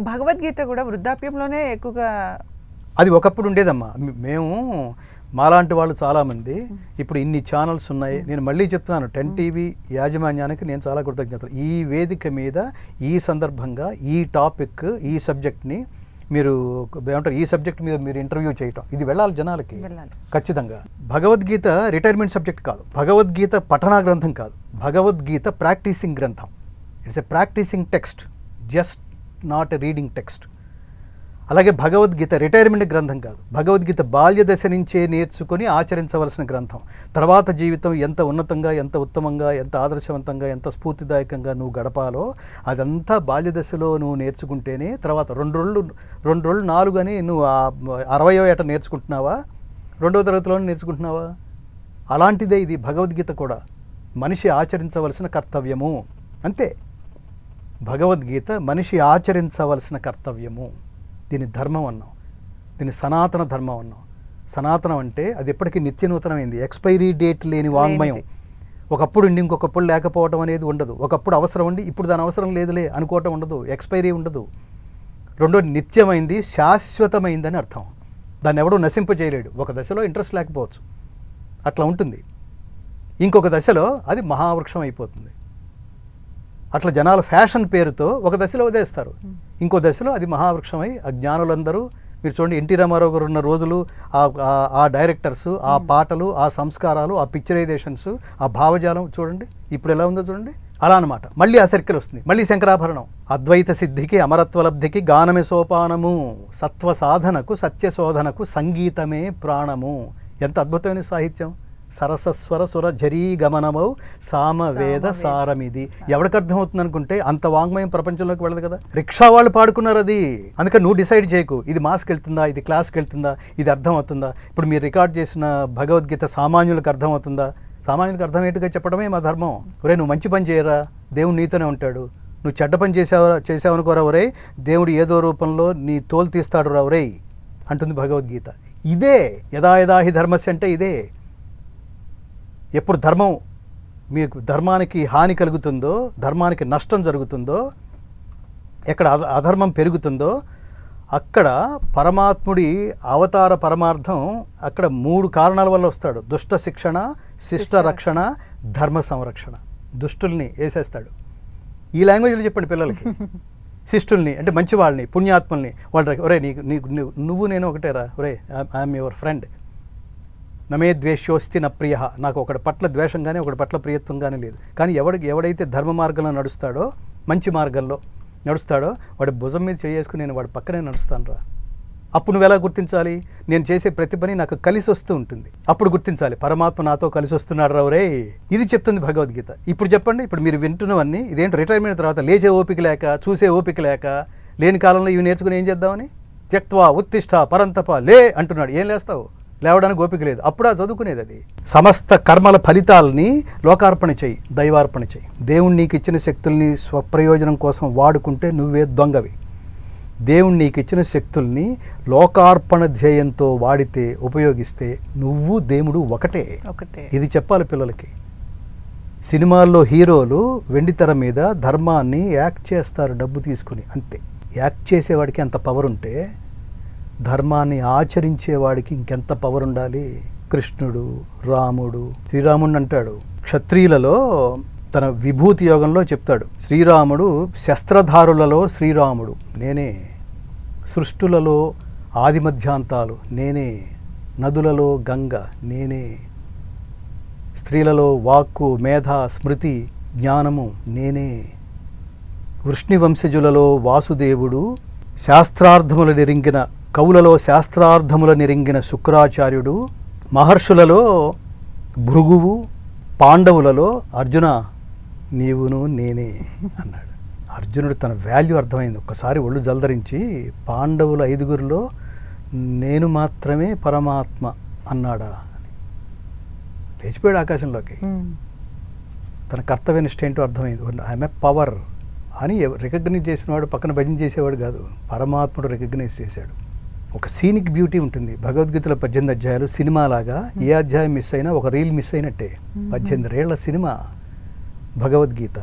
భగవద్గీత కూడా వృద్ధాప్యంలోనే ఎక్కువగా అది ఒకప్పుడు ఉండేదమ్మా. మేము మాలాంటి వాళ్ళు చాలామంది ఇప్పుడు ఇన్ని ఛానల్స్ ఉన్నాయి. నేను మళ్ళీ చెప్తున్నాను, 10 టీవీ యాజమాన్యానికి నేను చాలా కృతజ్ఞతలు. ఈ వేదిక మీద ఈ సందర్భంగా ఈ టాపిక్ ఈ సబ్జెక్ట్ని మీరు ఏమంటారు, ఈ సబ్జెక్ట్ మీద మీరు ఇంటర్వ్యూ చేయటం, ఇది వెళ్ళాలి జనాలకి ఖచ్చితంగా. భగవద్గీత రిటైర్మెంట్ సబ్జెక్ట్ కాదు, భగవద్గీత పఠనా గ్రంథం కాదు, భగవద్గీత ప్రాక్టీసింగ్ గ్రంథం. It's a practising text, just not a reading text. అలాగే భగవద్గీత రిటైర్మెంట్ గ్రంథం కాదు, భగవద్గీత బాల్య దశ నుంచే నేర్చుకొని ఆచరించవలసిన గ్రంథం. తర్వాత జీవితం ఎంత ఉన్నతంగా, ఎంత ఉత్తమంగా, ఎంత ఆదర్శవంతంగా, ఎంత స్ఫూర్తిదాయకంగా నువ్వు గడపాలో అదంతా బాల్య దశలో నువ్వు నేర్చుకుంటేనే తర్వాత 2 రోజులు 4 అని నువ్వు 60వ ఏట నేర్చుకుంటున్నావా, 2వ తరగతిలో నేర్చుకుంటున్నావా? అలాంటిదే ఇది భగవద్గీత కూడా. మనిషి ఆచరించవలసిన కర్తవ్యము అంతే. భగవద్గీత మనిషి ఆచరించవలసిన కర్తవ్యము. దీని ధర్మం అన్నాం, దీని సనాతన ధర్మం అన్నాం. సనాతనం అంటే అది ఎప్పటికీ నిత్య నూతనమైంది, ఎక్స్పైరీ డేట్ లేని వాంగ్మయం. ఒకప్పుడు ఉండి ఇంకొకప్పుడు లేకపోవడం అనేది ఉండదు. ఒకప్పుడు అవసరం ఉండి ఇప్పుడు దాని అవసరం లేదులే అనుకోవటం ఉండదు, ఎక్స్పైరీ ఉండదు. రెండోది నిత్యమైంది, శాశ్వతమైందని అర్థం. దాన్ని ఎవడూ నశింపజేయలేడు. ఒక దశలో ఇంట్రెస్ట్ లేకపోవచ్చు, అట్లా ఉంటుంది. ఇంకొక దశలో అది మహావృక్షం అయిపోతుంది. అట్లా జనాల ఫ్యాషన్ పేరుతో ఒక దశలో వదిలేస్తారు, ఇంకో దశలో అది మహావృక్షమై జ్ఞానులందరూ. మీరు చూడండి, ఎన్టీ రామారావు గారు ఉన్న రోజులు, ఆ డైరెక్టర్స్, ఆ పాటలు, ఆ సంస్కారాలు, ఆ పిక్చరైజేషన్స్, ఆ భావజాలం చూడండి ఇప్పుడు ఎలా ఉందో చూడండి. అలా అనమాట. మళ్ళీ ఆ సర్కిల్ వస్తుంది, మళ్ళీ శంకరాభరణం. అద్వైత సిద్ధికి అమరత్వలబ్ధికి గానమే సోపానము, సత్వ సాధనకు సత్యశోధనకు సంగీతమే ప్రాణము. ఎంత అద్భుతమైన సాహిత్యం. సరసస్వర సుర జరీ గమనమౌ సామవేద సారమిది. ఎవరికి అర్థమవుతుంది అనుకుంటే అంత వాంగ్మయం ప్రపంచంలోకి వెళ్ళదు కదా. రిక్షా వాళ్ళు పాడుకున్నారు అది. అందుకని నువ్వు డిసైడ్ చేయకు ఇది మాస్కి వెళ్తుందా, ఇది క్లాస్కి వెళ్తుందా, ఇది అర్థం అవుతుందా. ఇప్పుడు మీరు రికార్డ్ చేసిన భగవద్గీత సామాన్యులకు అర్థమవుతుందా? సామాన్యులకు అర్థమయ్యేట్టుగా చెప్పడమే మా ధర్మం. ఒరే నువ్వు మంచి పని చేయరా, దేవుడు నీతోనే ఉంటాడు. నువ్వు చెడ్డ పని చేసావనుకోరా ఒరే, దేవుడు ఏదో రూపంలో నీ తోలు తీస్తాడు రా ఒరే అంటుంది భగవద్గీత. ఇదే యదా యదా హి ధర్మస్య అంటే ఇదే. ఎప్పుడు ధర్మం మీకు ధర్మానికి హాని కలుగుతుందో, ధర్మానికి నష్టం జరుగుతుందో, ఎక్కడ అధర్మం పెరుగుతుందో అక్కడ పరమాత్ముడి అవతార పరమార్థం అక్కడ 3 కారణాల వల్ల వస్తాడు. దుష్ట శిక్షణ, శిష్ట రక్షణ, ధర్మ సంరక్షణ. దుష్టుల్ని వేసేస్తాడు. ఈ లాంగ్వేజ్లో చెప్పండి పిల్లలకి. శిష్టుల్ని అంటే మంచి వాళ్ళని, పుణ్యాత్మల్ని. వాళ్ళు ఒరే నువ్వు నేను ఒకటేరా, ఒరే ఐఎమ్ యువర్ ఫ్రెండ్, నమే ద్వేషోస్తి న ప్రియ. నాకు ఒకటి పట్ల ద్వేషం కానీ ఒకటి పట్ల ప్రియత్వం కానీ లేదు. కానీ ఎవడైతే ధర్మ మార్గంలో నడుస్తాడో, మంచి మార్గంలో నడుస్తాడో వాడి భుజం మీద చేసుకుని నేను వాడి పక్కనే నడుస్తాను రా. అప్పుడు నువ్వు ఎలా గుర్తించాలి? నేను చేసే ప్రతి పని నాకు కలిసి వస్తూ ఉంటుంది. అప్పుడు గుర్తించాలి పరమాత్మ నాతో కలిసి వస్తున్నాడు రా రే. ఇది చెప్తుంది భగవద్గీత. ఇప్పుడు చెప్పండి, ఇప్పుడు మీరు వింటున్నవన్నీ ఇదేంటి రిటైర్మెంట్ తర్వాత లేచే ఓపిక లేక, చూసే ఓపిక లేక, లేని కాలంలో ఇవి నేర్చుకుని ఏం చేద్దామని? త్యక్త్వా ఉత్తిష్ట పరంతప లే అంటున్నాడు. ఏం లేస్తావు? లేవడానికి ఓపిక లేదు. అప్పుడు ఆ చదువుకునేది అది. సమస్త కర్మల ఫలితాలని లోకార్పణ చేయి, దైవార్పణ చేయి. దేవుడు నీకు ఇచ్చిన శక్తుల్ని స్వప్రయోజనం కోసం వాడుకుంటే నువ్వే దొంగవి. దేవుడు నీకు ఇచ్చిన శక్తుల్ని లోకార్పణ ధ్యేయంతో వాడితే, ఉపయోగిస్తే నువ్వు దేవుడు ఒకటే. ఇది చెప్పాలి పిల్లలకి. సినిమాల్లో హీరోలు వెండితెర మీద ధర్మాన్ని యాక్ట్ చేస్తారు డబ్బు తీసుకుని, అంతే. యాక్ట్ చేసేవాడికి అంత పవర్ ఉంటే ధర్మాన్ని ఆచరించేవాడికి ఇంకెంత పవర్ ఉండాలి. కృష్ణుడు, రాముడు, శ్రీరాముడు అంటాడు. క్షత్రియులలో తన విభూతి యోగంలో చెప్తాడు, శ్రీరాముడు శస్త్రధారులలో శ్రీరాముడు నేనే, సృష్టులలో ఆదిమధ్యాంతాలు నేనే, నదులలో గంగ నేనే, స్త్రీలలో వాక్కు, మేధ, స్మృతి, జ్ఞానము నేనే, వృష్ణివంశజులలో వాసుదేవుడు, శాస్త్రార్థములు నిరింగిన కవులలో శాస్త్రార్థముల నిరింగిన శుక్రాచార్యుడు, మహర్షులలో భృగువు, పాండవులలో అర్జున నీవును నేనే అన్నాడు. అర్జునుడు తన వాల్యూ అర్థమైంది. ఒక్కసారి ఒళ్ళు జల్దరించి పాండవుల 5గురిలో నేను మాత్రమే పరమాత్మ అన్నాడా అని లేచిపోయాడు ఆకాశంలోకి. తన కర్తవ్య నిష్ట ఏంటో అర్థమైంది. ఐఎమ్ ఏ పవర్ అని రికగ్నైజ్ చేసినవాడు పక్కన భజన చేసేవాడు కాదు, పరమాత్ముడు రికగ్నైజ్ చేశాడు. ఒక సీనిక్ బ్యూటీ ఉంటుంది. భగవద్గీతలో 18 అధ్యాయాలు సినిమాలాగా, ఏ అధ్యాయం మిస్ అయినా ఒక రీల్ మిస్ అయినట్టే. 18 ఏళ్ల సినిమా భగవద్గీత.